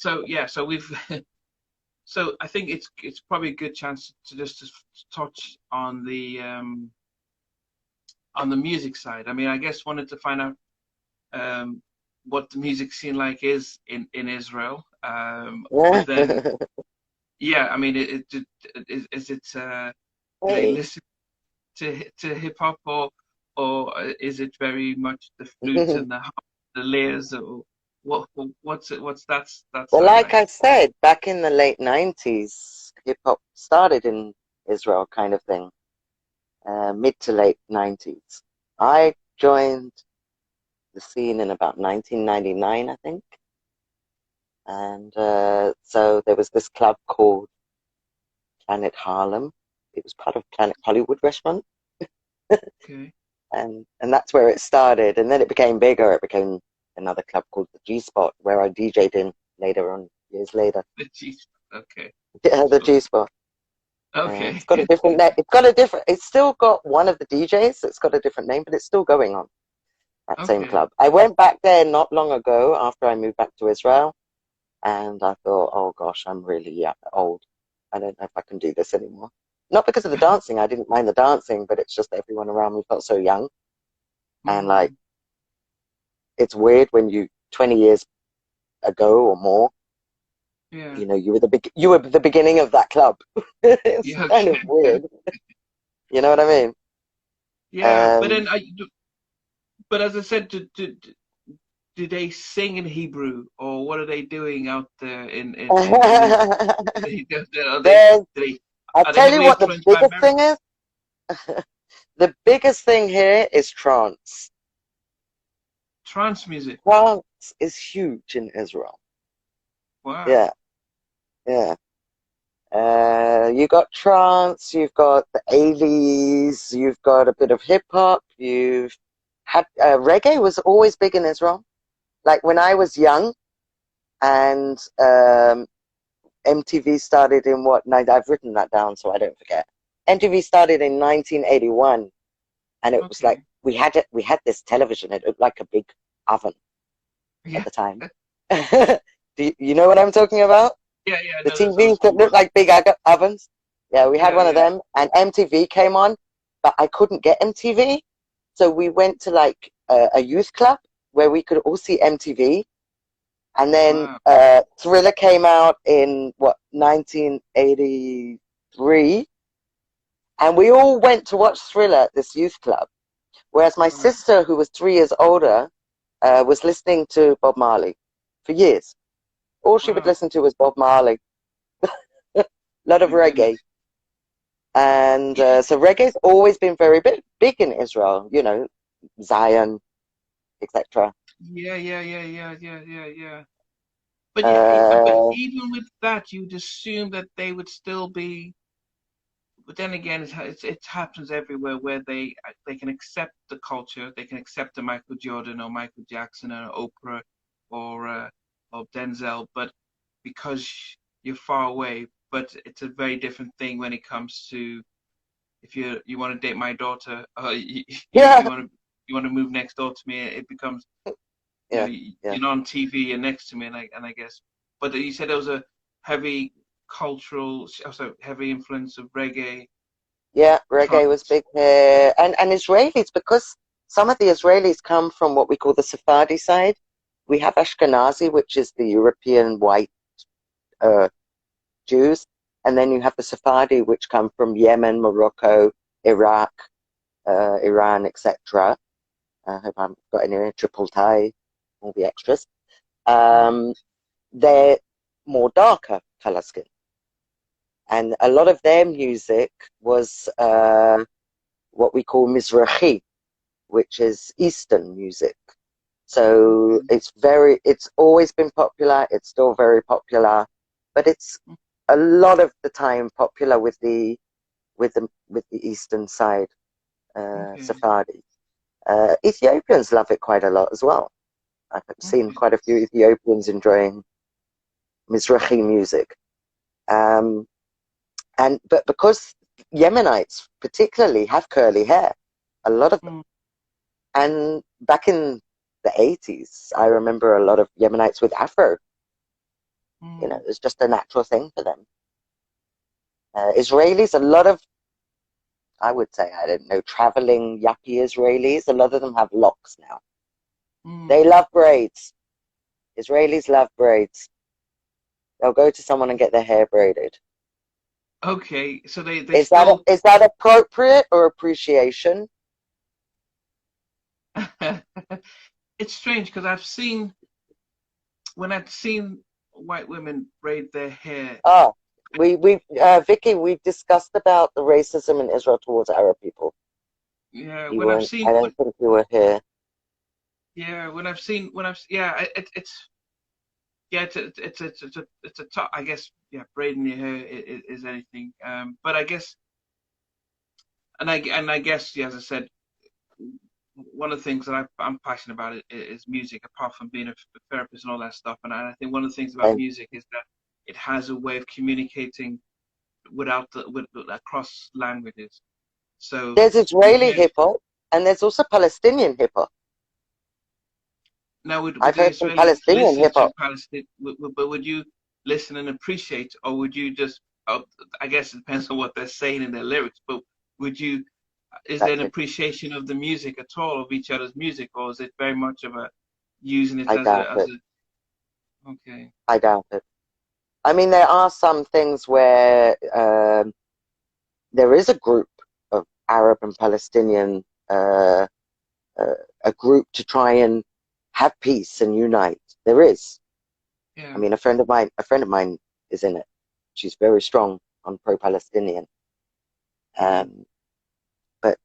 So yeah, so we've so I think it's probably a good chance to just to touch on the music side. I mean, I guess wanted to find out what the music scene like is in Israel. But then yeah, I mean, is it do they Hey. listen to hip hop, or is it very much the flute and the layers, or what's that Well, side like like? I said, back in the late 90s, hip hop started in Israel, kind of thing, mid to late 90s. I joined the scene in about 1999, I think. And so there was this club called Planet Harlem. It was part of Planet Hollywood restaurant. Okay. And that's where it started. And then it became bigger. It became another club called the G Spot, where I DJ'd in later on, years later. Jeez. Okay. Yeah, the So G Spot. It's okay. got a different name. It's got a different. It's still got one of the DJs. It's got a different name, but it's still going on. That same Okay. club. I went back there not long ago after I moved back to Israel, and I thought, oh gosh, I'm really old. I don't know if I can do this anymore. Not because of the dancing. I didn't mind the dancing, but it's just everyone around me felt so young, and like Mm, it's weird when 20 years ago or more, yeah. you were the beginning of that club. It's Yeah. kind of Okay. weird. You know what I mean? Yeah. But Um, then but as I said, do they sing in Hebrew, or what are they doing out there in Israel? Are they there's, do they I'll are they tell you heavily what the influenced by biggest America? thing is. The biggest thing here is trance. Trance music. Trance is huge in Israel. Wow. Yeah, yeah. You got trance, you've got the 80s, you've got a bit of hip hop, you've had reggae was always big in Israel. Like when I was young and MTV started in what night? I've written that down so I don't forget. MTV started in 1981, and it was like Okay. we had this television. It looked like a big oven at Yeah. the time. You know what I'm talking about? Yeah. Yeah. The No, there's those TVs that look small. like big ovens. Yeah, we had Yeah. one of Yeah. them, and MTV came on, but I couldn't get MTV, so we went to like a youth club where we could all see MTV. And then Wow. Thriller came out in what 1983, and we all went to watch Thriller at this youth club. Whereas my Wow. sister, who was 3 years older, was listening to Bob Marley for years. All she would Wow. listen to was Bob Marley, a lot of My goodness. reggae. And Yeah. so reggae's always been very big in Israel, Zion, etc. Yeah. Yeah. Yeah. Yeah. Yeah. Yeah. Yeah. But yeah. But Uh, even with that, you'd assume that they would still be. But then again, it happens everywhere where they can accept the culture, they can accept the Michael Jordan or Michael Jackson or Oprah or Denzel, but because you're far away. But it's a very different thing when it comes to if you want to date my daughter, yeah, you want to move next door to me. It becomes yeah, yeah. you're not on TV, you're next to me, and I guess. But you said there was a heavy cultural, also heavy influence of reggae, Yeah, reggae was trance. big here, and Israelis, because some of the Israelis come from what we call the Sephardi side. We have Ashkenazi, which is the European white uh, Jews, and then you have the Sephardi, which come from Yemen, Morocco, Iraq, Iran, etc. I hope I haven't got any triple tie, all the extras. Yeah. Um, they're more darker color skin, and a lot of their music was what we call Mizrahi, which is Eastern music. So Okay. it's always been popular. It's still very popular, but it's a lot of the time popular with the Eastern side, Okay. Sephardi. Ethiopians love it quite a lot as well. I've seen Okay. quite a few Ethiopians enjoying Mizrahi music. Um, but because Yemenites particularly have curly hair, a lot of them. Mm, And back in the 80s, I remember a lot of Yemenites with Afro. You know, it's just a natural thing for them. Israelis, a lot of, I would say, I don't know, traveling yuppie Israelis, a lot of them have locks now. They love braids. Israelis love braids. They'll go to someone and get their hair braided. Okay, so they Is still. that appropriate or appreciation? It's strange because when I've seen white women braid their hair. Oh, Vicky, we've discussed about the racism in Israel towards Arab people. Yeah, You when I've weren't, seen I don't think you were here. yeah, yeah, it's a top, I guess. Yeah, braiding your hair is anything. But I guess, and I guess, yeah, as I said, one of the things that I'm passionate about is music. Apart from being a therapist and all that stuff, and I think one of the things about And music is that it has a way of communicating with across languages. So there's you Israeli hear hip hop, and there's also Palestinian hip hop. now would I've the heard some Israelis Palestinian listen hip to hop. Palestine? But would you listen and appreciate, or would you just? I guess it depends on what they're saying in their lyrics. But would you? Is there an Exactly. appreciation of the music at all, of each other's music, or is it very much of a using it I doubt as it. a okay? I doubt it. I mean, there are some things where there is a group of Arab and Palestinian, a group to try and have peace and unite. There is. I Yeah, mean, a friend of mine is in it. She's very strong on pro-Palestinian. Um, but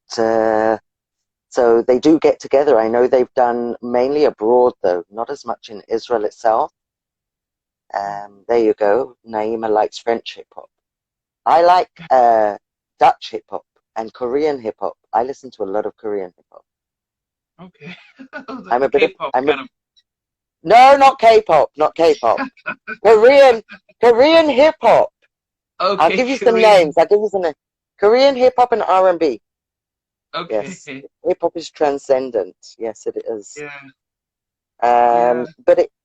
so they do get together. I know they've done mainly abroad, though, not as much in Israel itself. There you go. Naima likes French hip hop. I like Dutch hip hop and Korean hip hop. I listen to a lot of Korean hip hop. okay. I'm The a bit of K-pop I'm a kind of. No, not K-pop, not K-pop. Korean hip hop. I'll Okay, give you some Korean. names. I'll give you some names. Korean hip hop and R&B. Yes, Okay. hip hop is transcendent. Yes, it is. Yeah, yeah,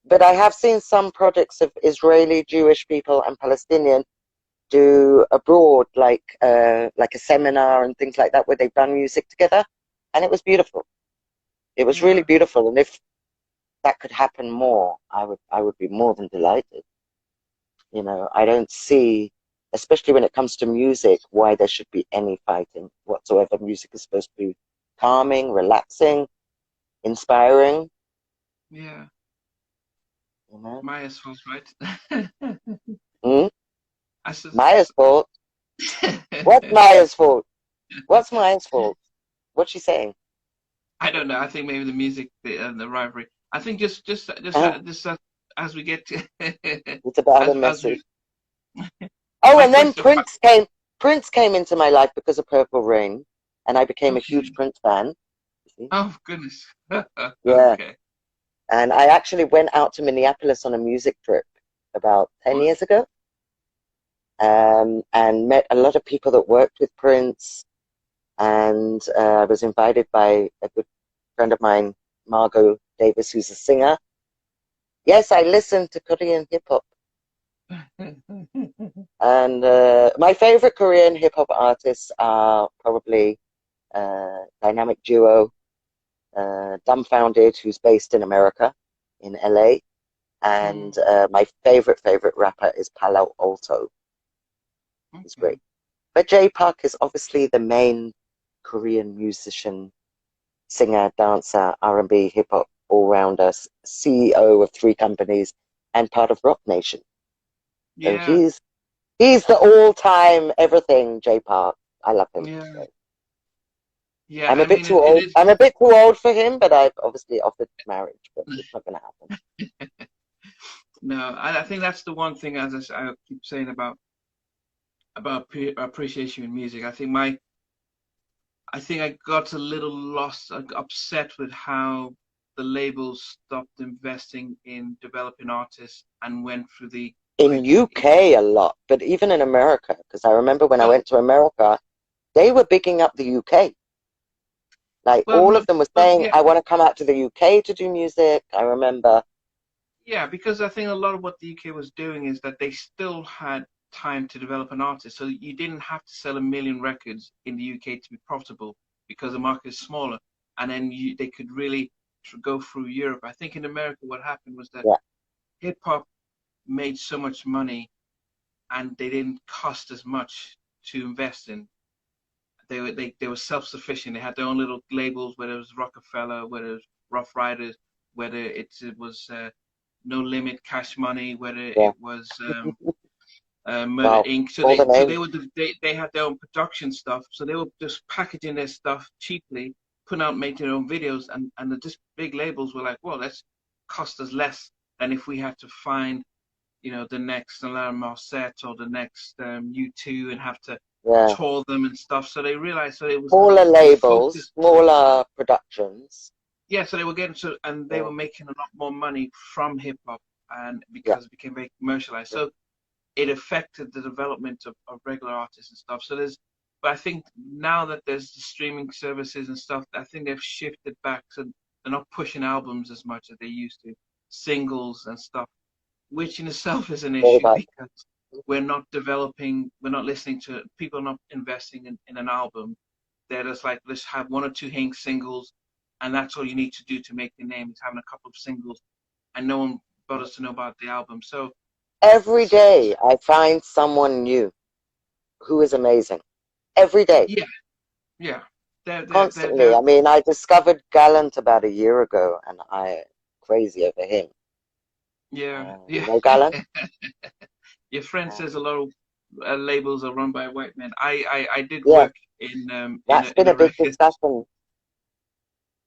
But I have seen some projects of Israeli Jewish people and Palestinian do abroad, like a seminar and things like that, where they've done music together, and it was beautiful. It was really yeah, beautiful, and if that could happen more, I would be more than delighted. You know, I don't see, especially when it comes to music, why there should be any fighting whatsoever. Music is supposed to be calming, relaxing, inspiring. yeah. You know, Maya's fault, right? hmm? I said, Maya's fault. What's Maya's fault? What's Maya's fault? What's she saying? I don't know. I think maybe the music, the rivalry. I think Uh, as we get to it's about a as we message. Oh, my and then question. Prince came. Prince came into my life because of Purple Rain, and I became a huge Okay. Prince fan. You see? Oh goodness. Yeah, Okay. and I actually went out to Minneapolis on a music trip about 10 Well, years ago, and met a lot of people that worked with Prince. And I was invited by a good friend of mine, Margot Davis, who's a singer. Yes, I listen to Korean hip hop. And my favorite Korean hip hop artists are probably dynamic duo Dumbfounded, who's based in America, in LA. And my favorite rapper is Palo Alto. He's okay. great. But Jay Park is obviously the main Korean musician, singer, dancer, R&B, hip hop, all-rounder, CEO of 3 companies, and part of Rock Nation. So Yeah. he's the all-time everything, Jay Park. I love him. Yeah. So Yeah. I'm a I bit mean, too it old. is. I'm a bit too old for him, but I've obviously offered marriage, but it's not going to happen. No, I think that's the one thing, as I keep saying about appreciation in music. I think I got a little lost, upset with how the labels stopped investing in developing artists and went through the In quick. UK a lot, but even in America, because I remember when I Well, went to America, they were bigging up the UK. Like well, all no, of them were but saying, yeah, I want to come out to the UK to do music. I remember, Yeah, because I think a lot of what the UK was doing is that they still had time to develop an artist. So you didn't have to sell a million records in the UK to be profitable because the market is smaller. And then they could really go through Europe. I think in America, what happened was that Yeah. hip hop made so much money and they didn't cost as much to invest in. They were self-sufficient. They had their own little labels, whether it was Rockefeller, whether it was Rough Riders, whether it was No Limit, Cash Money, whether Yeah. it was Murder Wow. Inc. So All the they names. were they had their own production stuff. So they were just packaging their stuff cheaply, putting out making their own videos, and the just big labels were like, well, that's cost us less than if we had to find the next Alain Morissette or the next U2 and have to Yeah. tour them and stuff. So they realized so it was Smaller the labels, focus. smaller productions. Yeah, so they were getting to, and they Yeah. were making a lot more money from hip hop, and Yeah. because it became very commercialized. Yeah. So it affected the development of regular artists and stuff. So but I think now that there's the streaming services and stuff, I think they've shifted back. So they're not pushing albums as much as they used to, singles and stuff, which in itself is an Very issue much. because we're not listening to, people are not investing in an album. They're just like, let's have one or two singles, and that's all you need to do to make your name is having a couple of singles, and no one bothers to know about the album. So, Every day I find someone new who is amazing. Every day. yeah, yeah, Constantly. they're I mean, I discovered Gallant about a year ago and I crazy over him. yeah, You yeah. know Gallant? Your friend Uh, says a lot of labels are run by white men. I did yeah, work in that's in been a a big record. discussion.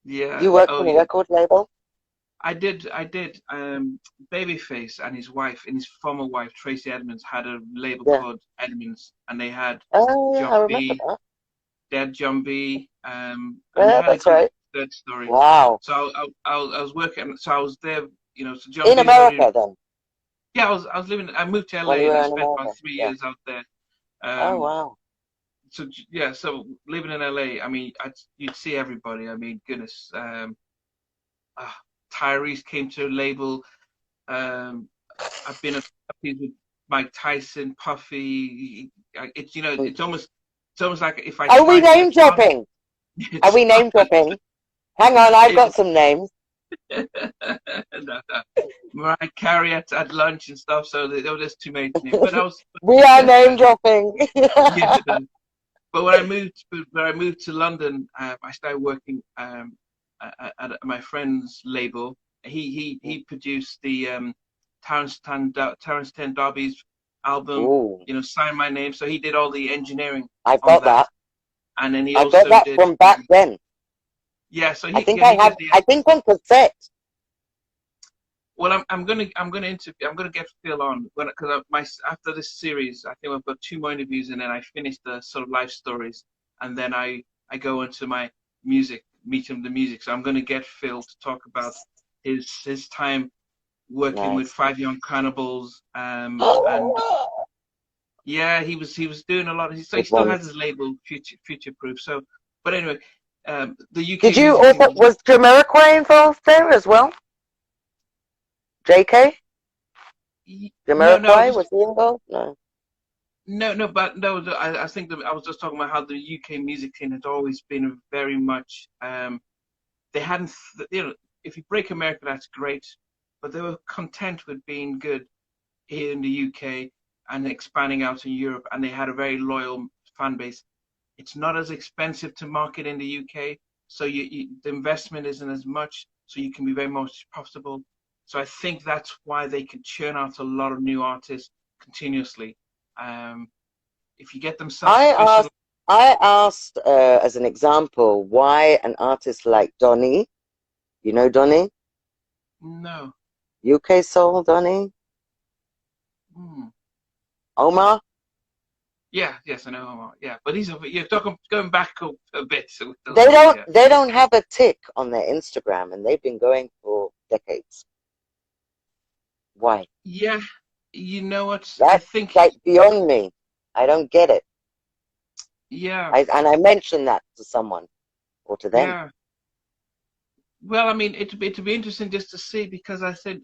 Yeah. You worked Oh in a yeah. record label? I did. Babyface and his wife, and his former wife Tracy Edmonds, had a label Yeah. called Edmonds, and they had Oh, yeah, John I remember B. that. They had John B. And they Yeah, had a that's good right. third story. Wow. So I was working. So I was there. So John In B. had already. America then, Yeah, I was living. I moved to while LA you and I were in spent about America. three Yeah. years out there. Oh, Um, wow. so yeah, so living in LA, I mean, you'd see everybody. I mean, goodness. Uh, Tyrese came to a label. Um, I've been with Mike Tyson, Puffy. Mm. It's almost like if I Are we tried to get name past, dropping? Are it's we name dropping? Hang on, I've it, got some names. no, no. Mariah Carey at lunch and stuff. So there was just too many to name. But I was, We are name dropping. yeah. But when I moved to London, I started working at my friend's label. He produced the Terence Ten D'Arby's album. Ooh, Signed my name. So he did all the engineering I've on got that, that. and then he I've got also that did. from back then. Yeah. So I he think yeah I he did have, the. I think on cassette. Well, I'm gonna interview. I'm gonna get Phil on because my after this series, I think I've got two more interviews, and then I finish the sort of life stories, and then I go into my music, meet him the music. So I'm gonna get Phil to talk about his time working with Nice. Five Young Cannibals, and yeah, he was doing a lot. So he Good still has ones. his label, Future Proof. So, but anyway, the Did UK you music also, scene. was Jamiroquai involved there as well? JK? No, no, Jamiroquai, was he involved? No. No, but no, I think that I was just talking about how the UK music scene has always been very much, they hadn't, if you break America, that's great, but they were content with being good here in the UK and expanding out in Europe, and they had a very loyal fan base. It's not as expensive to market in the UK, so the investment isn't as much, so you can be very much profitable. So I think that's why they can churn out a lot of new artists continuously. Um, if you get them I self-sufficient, asked, I asked as an example, why an artist like Donny, you know Donny? no. UK Soul Donny? Hmm. Omar? Yeah, yes, I know. Yeah, but you're talking going back a bit with those They ones. don't Yeah, they don't have a tick on their Instagram and they've been going for decades. Why? yeah. You know what? I That's think, like beyond me. I don't get it. yeah, And I mentioned that to someone or to them. yeah. Well, I mean, it'd be interesting just to see because I said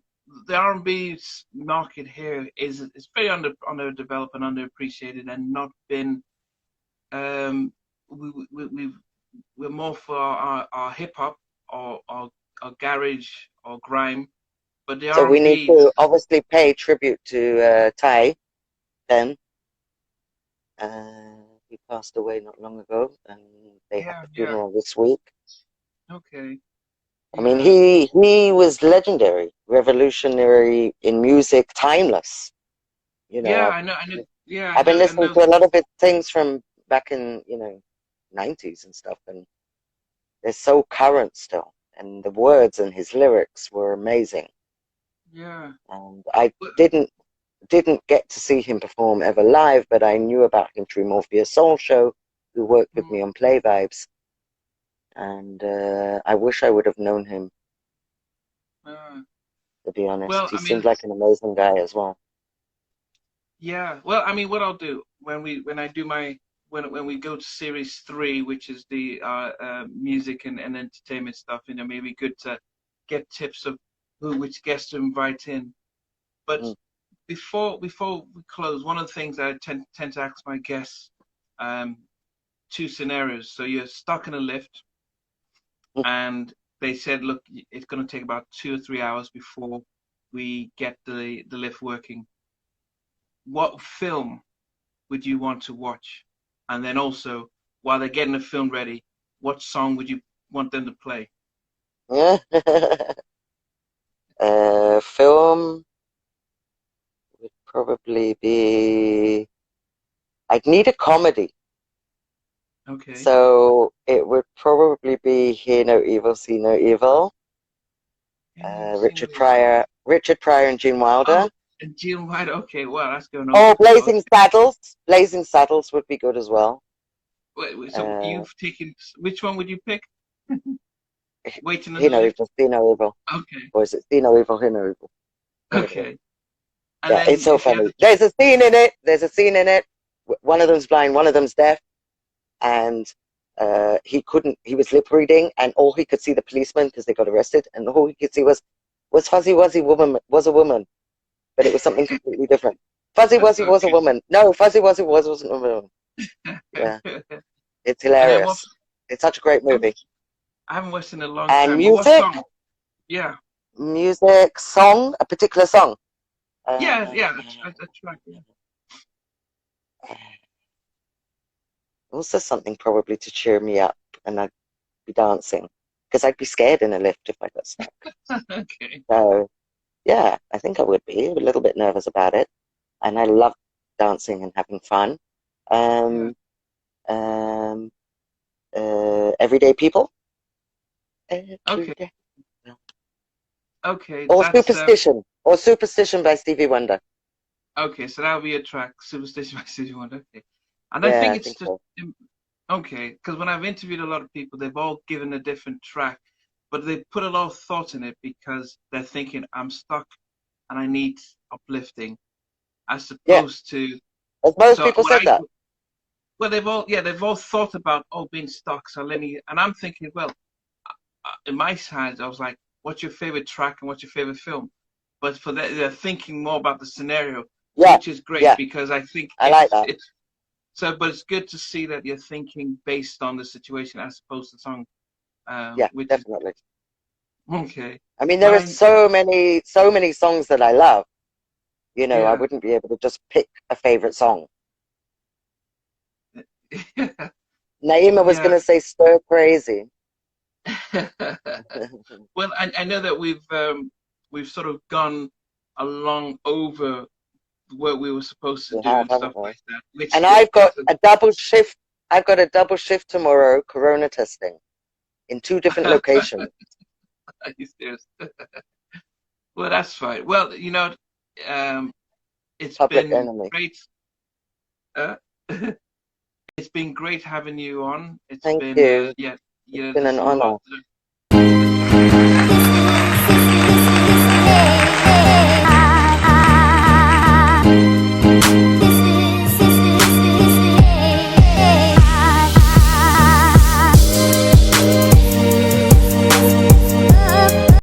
the R&B market here is very underdeveloped and underappreciated, and not been. Um, we've we're more for our hip hop or garage or grime, but the So we need R&B, to obviously pay tribute to Ty then. He passed away not long ago, and they had yeah, the yeah, funeral this week. okay, I mean, yeah, he was legendary, revolutionary in music, timeless. You know, yeah. I know, yeah, I've been I listening know. to a lot of his things from back in, 90s and stuff, and they're so current still. And the words and his lyrics were amazing. Yeah, And I but, didn't get to see him perform ever live, but I knew about him through Morpheus Soul Show, who worked with me mm, on Play Vibes. And I wish I would have known him, uh, to be honest. well, He I seemed mean, like an amazing guy as well. yeah. Well, I mean, what I'll do when I do my when we go to series three, which is the music and entertainment stuff, maybe good to get tips of which guests to invite in. But Mm. before we close, one of the things I tend to ask my guests, um, two scenarios. So you're stuck in a lift, and they said, look, it's going to take about 2 or 3 hours before we get the lift working. What film would you want to watch? And then also, while they're getting the film ready, what song would you want them to play? Film would probably be. I'd need a comedy. Okay. So it would probably be Hear No Evil, See No Evil. Yeah, no, see no evil. Richard Pryor and Gene Wilder. Oh, and Jill White. Okay, well, that's going over Oh, as well. Blazing Saddles would be good as well. So Uh, you've taken, which one would you pick? Waiting in Hear the No lift? Evil, See No Evil. Okay, Or is it See No Evil, Hear No Evil? One of them. okay. And Yeah, it's then so if you had funny. There's a scene in it. One of them's blind, one of them's deaf, and he was lip reading, and all he could see the policeman because they got arrested, and all he could see was Fuzzy Wuzzy woman was a woman, but it was something completely different. Fuzzy that's Wuzzy so was a good. woman. No, Fuzzy Wuzzy wasn't a woman. Yeah, it's And then what? hilarious. It's such a great I movie. haven't watched in a long And time. But what music, song? Yeah, song, a particular song. yeah, Uh, yeah. That's right. Yeah. also something probably to cheer me up, and I'd be dancing because I'd be scared in a lift if I got stuck. Okay. So yeah, I think I would be a little bit nervous about it, and I love dancing and having fun. Yeah. Um, um, Everyday People, Okay. everyday, Okay. That's Or Superstition by Stevie Wonder. okay. So that'll be a track. Superstition by Stevie Wonder. Okay. And I Yeah, think I it's think just so. okay because when I've interviewed a lot of people, they've all given a different track, but they put a lot of thought in it because they're thinking I'm stuck and I need uplifting, as Yeah, opposed to as most so people what said I that. well they've all thought about being stuck. So let me and I'm thinking well in my side I was like, what's your favorite track and what's your favorite film? But for that they're thinking more about the scenario, Yeah, which is great yeah, because I think I like that. it's so. But it's good to see that you're thinking based on the situation as opposed to song, Yeah, which is definitely. okay. I mean, there But are so many songs that I love. I yeah, wouldn't be able to just pick a favorite song. Naima was yeah. going to say Stir Crazy. Well, I know that we've sort of gone along over what we were supposed to We do have, and haven't stuff we? like that, which And it I've got doesn't. a double shift. I've got a double shift tomorrow, corona testing, in two different locations. Are you serious? Well, that's fine. Well, um, it's Public been enemy. great. Uh, it's been great having you on. It's Thank been you. yeah, It's been there's an a lot honor.